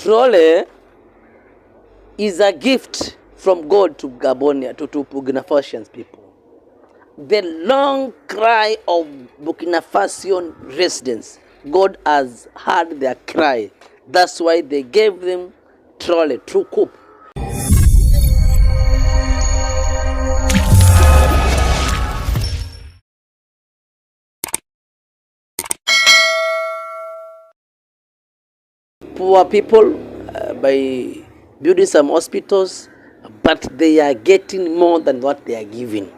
Traore is a gift from God to Gabonia, to Burkina Faso people. The long cry of Burkina Faso residents, God has heard their cry. That's why they gave them Traore, true coup. Poor people by building some hospitals, but they are getting more than what they are giving.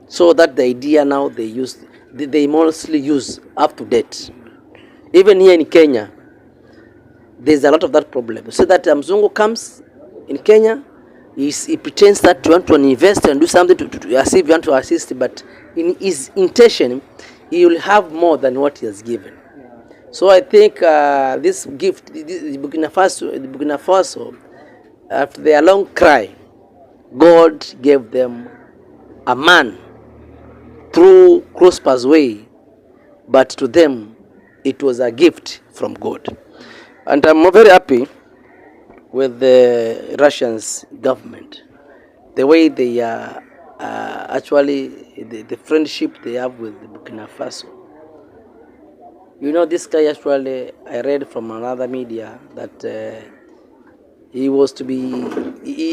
So that the idea now they mostly use up to date. Even here in Kenya, there's a lot of that problem. So that Mzungu comes in Kenya, he pretends that you want to invest and do something to as if you want to assist, but in his intention, he will have more than what he has given. So I think this gift, the Burkina Faso, after their long cry, God gave them a man through Prosper's way, but to them it was a gift from God. And I'm very happy with the Russians government, the way they are actually the friendship they have with the Burkina Faso. You know, this guy actually, I read from another media that he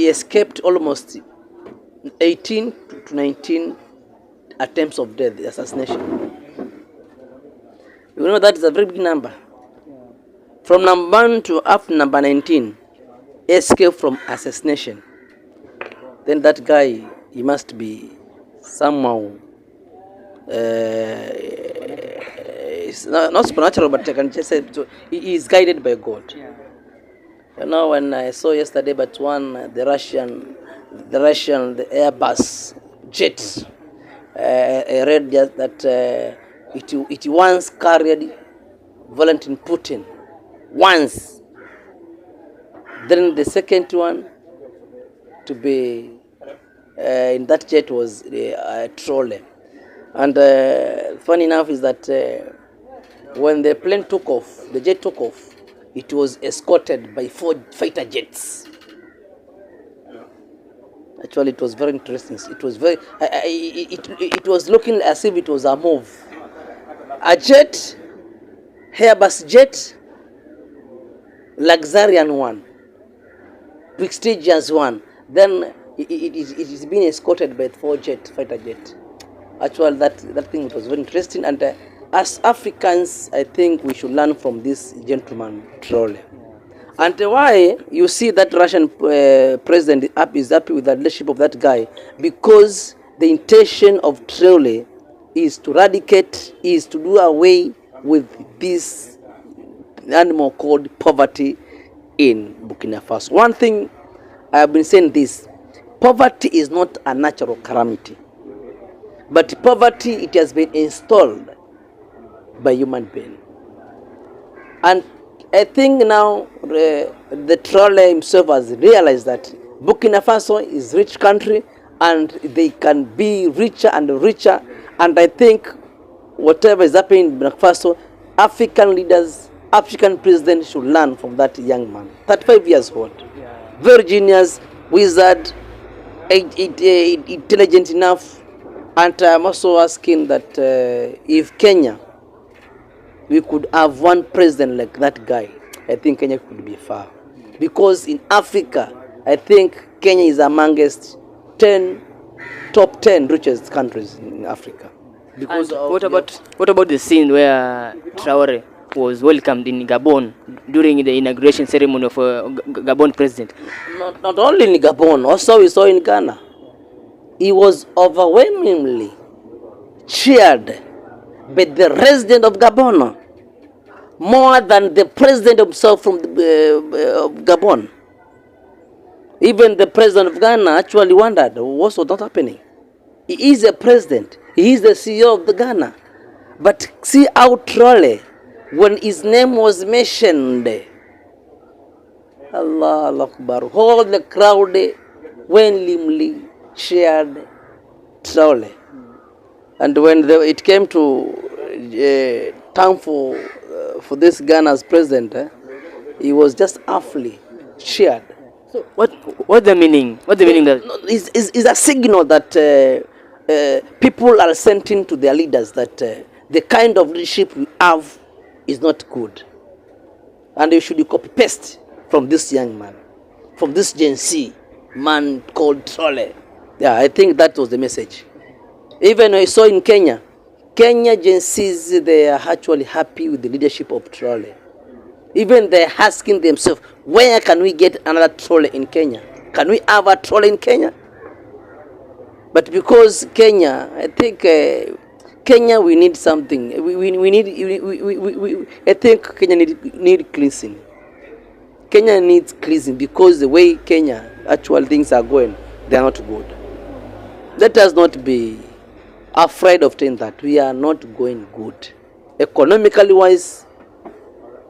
escaped almost 18 to 19 attempts of death, assassination. You know, that is a very big number. From number 1 to up to number 19, escape from assassination. Then that guy, he must be somehow it's not supernatural, but I can just say he is guided by God. You know, when I saw yesterday, but the Airbus jet, I read that it once carried Vladimir Putin once. Then the second one to be in that jet was Traore. And funny enough is that when the plane took off, the jet took off, it was escorted by 4 fighter jets. Actually, it was very interesting. It was very, it was looking as if it was a move. A jet, Airbus jet, luxurious one, prestigious one. Then it is being escorted by 4 fighter jet. Actually, that thing was very interesting, and as Africans, I think we should learn from this gentleman, Traore. And why you see that Russian president is happy with the leadership of that guy, because the intention of Traore is to eradicate, is to do away with this animal called poverty in Burkina Faso. One thing I have been saying this: poverty is not a natural calamity, but poverty, it has been installed by human being. And I think now the Traore himself has realized that Burkina Faso is a rich country and they can be richer and richer. And I think whatever is happening in Burkina Faso, African leaders, African presidents should learn from that young man, 35 years old, very genius, wizard, intelligent enough. And I'm also asking that if Kenya, we could have one president like that guy, I think Kenya could be far. Because in Africa, I think Kenya is amongst top 10 richest countries in Africa. Because what about the scene where Traore was welcomed in Gabon during the inauguration ceremony of Gabon president? Not only in Gabon, also we saw in Ghana. He was overwhelmingly cheered by the resident of Gabon, more than the president himself from Gabon. Even the president of Ghana actually wondered what was not happening. He is a president. He is the CEO of the Ghana. But see how Traore, when his name was mentioned, Allah Akbar, all the crowd willingly cheered Traore. And when it came to time for this Ghana's president, he was just halfly shared. So what's the meaning? What's the meaning that? No, is a signal that people are sending to their leaders that the kind of leadership we have is not good, and you should copy paste from this young man, from this Gen Z man called Traore. Yeah, I think that was the message. Even I saw in Kenya Gen Zs, they are actually happy with the leadership of Traore. Even they're asking themselves, where can we get another Traore in Kenya? Can we have a Traore in Kenya? But because Kenya, I think Kenya, we need something. We need. I think Kenya need cleansing. Kenya needs cleansing because the way Kenya actual things are going, they are not good. Let us not be afraid of saying that we are not going good, economically wise.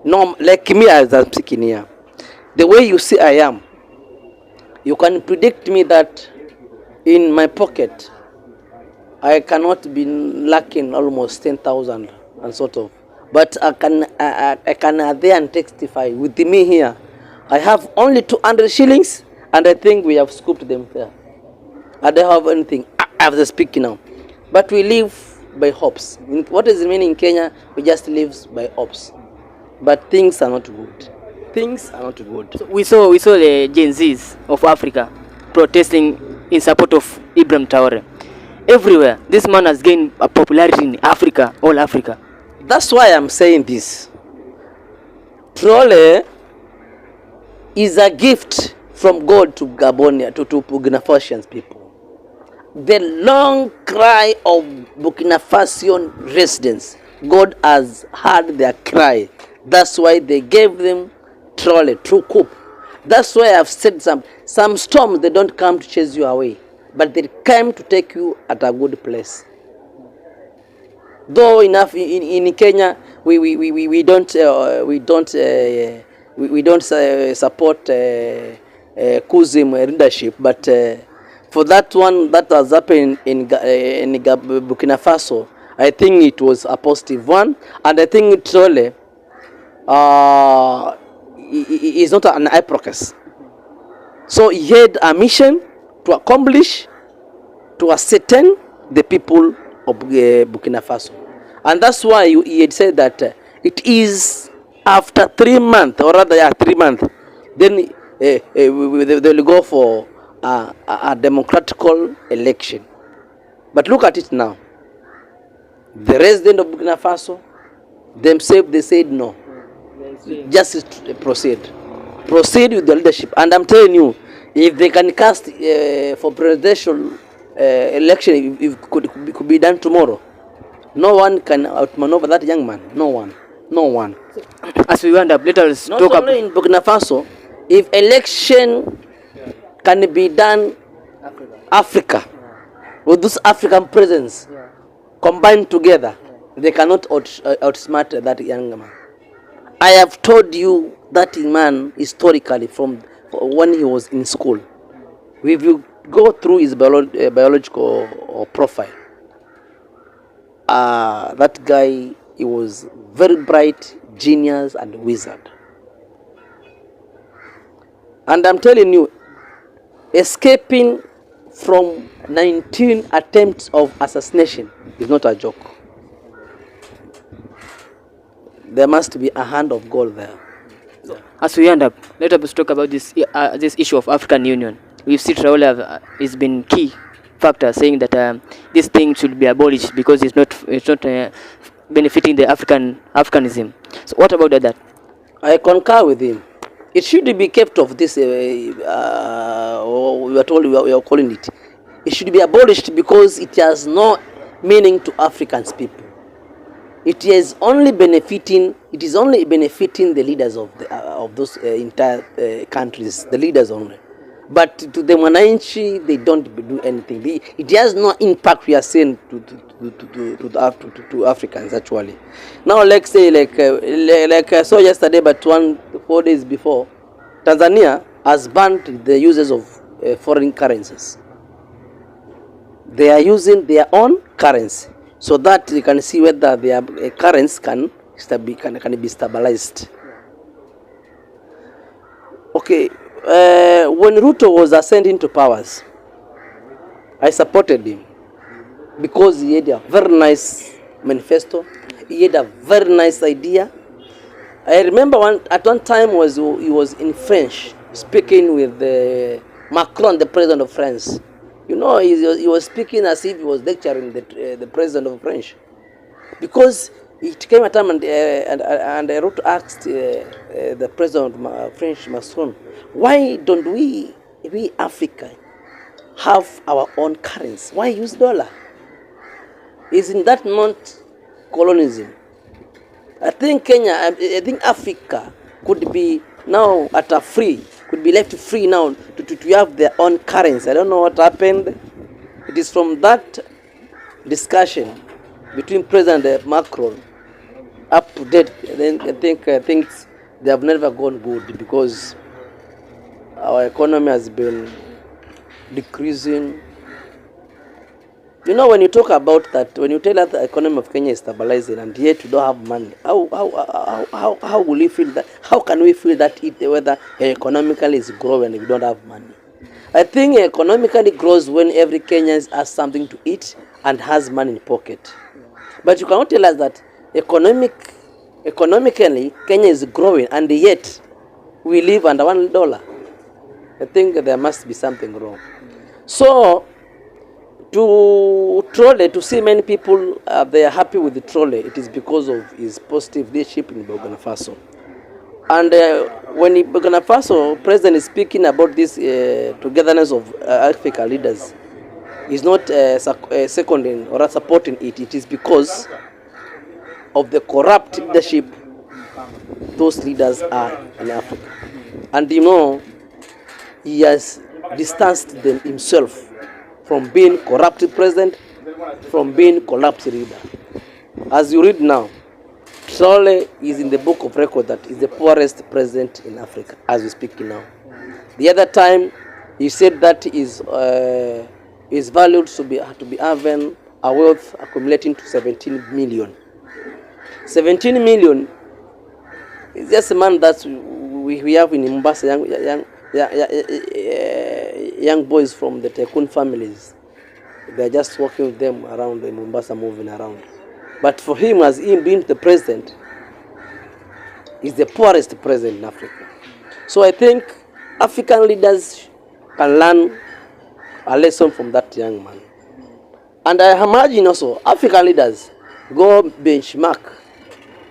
No, like me as I'm speaking here, the way you see I am, you can predict me that in my pocket I cannot be lacking almost 10,000 and sort of, but I can there and testify with me here. I have only 200 shillings, and I think we have scooped them there. I don't have anything after speaking now, but we live by hopes. What does it mean in Kenya? We just live by hopes. But things are not good. Things are not good. So we saw the Gen Zs of Africa protesting in support of Ibrahim Traore. Everywhere, this man has gained a popularity in Africa, all Africa. That's why I'm saying this. Traore is a gift from God to Gabonia, to Burkinafaso people. The long cry of Burkina Faso residents, God has heard their cry. That's why they gave them Traore, true coup. That's why I've said some storms, they don't come to chase you away, but they come to take you at a good place. Though enough in Kenya, we don't support Kuzim leadership, but for that one that has happened in Burkina Faso, I think it was a positive one, and I think Traore is not an hypocrite. So he had a mission to accomplish, to ascertain the people of Burkina Faso, and that's why he had said that it is after 3 months, or rather 3 months, then they will go for a democratical election. But look at it now. The resident of Burkina Faso themselves, they said no. Just proceed with the leadership. And I'm telling you, if they can cast for presidential election, if it could be done tomorrow, no one can outmaneuver that young man. No one. As we wind up, let us not talk only in Burkina Faso. If election can be done Africa, with this African presence combined together, they cannot outsmart that young man. I have told you that man historically from when he was in school. If you go through his biological profile, that guy, he was very bright, genius and wizard. And I'm telling you, escaping from 19 attempts of assassination is not a joke. There must be a hand of God there. As we end up, let us talk about this issue of African Union. We've seen Traore has been key factor saying that this thing should be abolished because it's not benefiting the Africanism. So what about that? I concur with him. It should be kept of this. We are told we are calling it. It should be abolished because it has no meaning to Africans people. It is only benefiting the leaders of those entire countries, the leaders only. But to the Mwananchi, they don't do anything. It has no impact, we are saying, to Africans actually. Now, let's say like I saw yesterday, but 4 days before, Tanzania has banned the uses of foreign currencies. They are using their own currency, so that you can see whether their currency can be stabilized. Okay, when Ruto was ascending to powers, I supported him because he had a very nice manifesto. He had a very nice idea. I remember at one time he was in French speaking with Macron, the president of France. You know, he was speaking as if he was lecturing the president of France, because it came a time and I wrote to ask the president of French, Macron, why don't we Africa have our own currency? Why use dollar? Isn't that not colonialism? I think Kenya, I think Africa could be now could be left free now to have their own currency. I don't know what happened. It is from that discussion between President Macron up to date. Then I think things they have never gone good, because our economy has been decreasing. You know, when you talk about that, when you tell us the economy of Kenya is stabilizing and yet you don't have money, how will you feel that? How can we feel that whether economically is growing if you don't have money? I think economically grows when every Kenyan has something to eat and has money in pocket. But you cannot tell us that economically Kenya is growing and yet we live under $1. I think there must be something wrong. So to Traore, to see many people they are happy with the Traore, it is because of his positive leadership in Burkinafaso. And when Burkinafaso president is speaking about this togetherness of African leaders, he's not seconding or supporting it. It is because of the corrupt leadership those leaders are in Africa. And you know, he has distanced them himself from being corrupt president, from being corrupt leader. As you read now, Traore is in the book of record that is the poorest president in Africa as we speak now. The other time he said that is valued to be having a wealth accumulating to 17 million. 17 million is just a man that we have in Mombasa, young boys from the tycoon families. They're just walking with them around in Mombasa, moving around. But for him, as him being the president, he's the poorest president in Africa. So I think African leaders can learn a lesson from that young man. And I imagine also African leaders go benchmark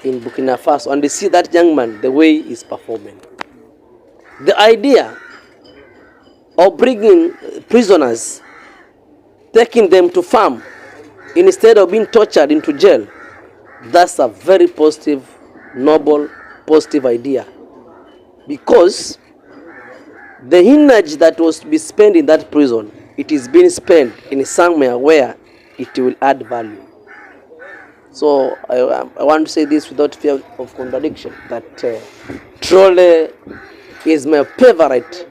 in Burkina Faso and they see that young man, the way he's performing. The idea of bringing prisoners, taking them to farm instead of being tortured into jail, that's a very positive, noble, positive idea. Because the energy that was to be spent in that prison, it is being spent in somewhere where it will add value. So I want to say this without fear of contradiction, that Traore is my favorite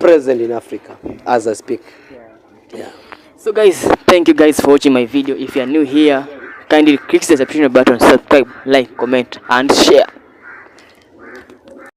president in Africa as I speak. Yeah. So guys, thank you guys for watching my video. If you are new here, kindly click the subscription button, subscribe, like, comment and share.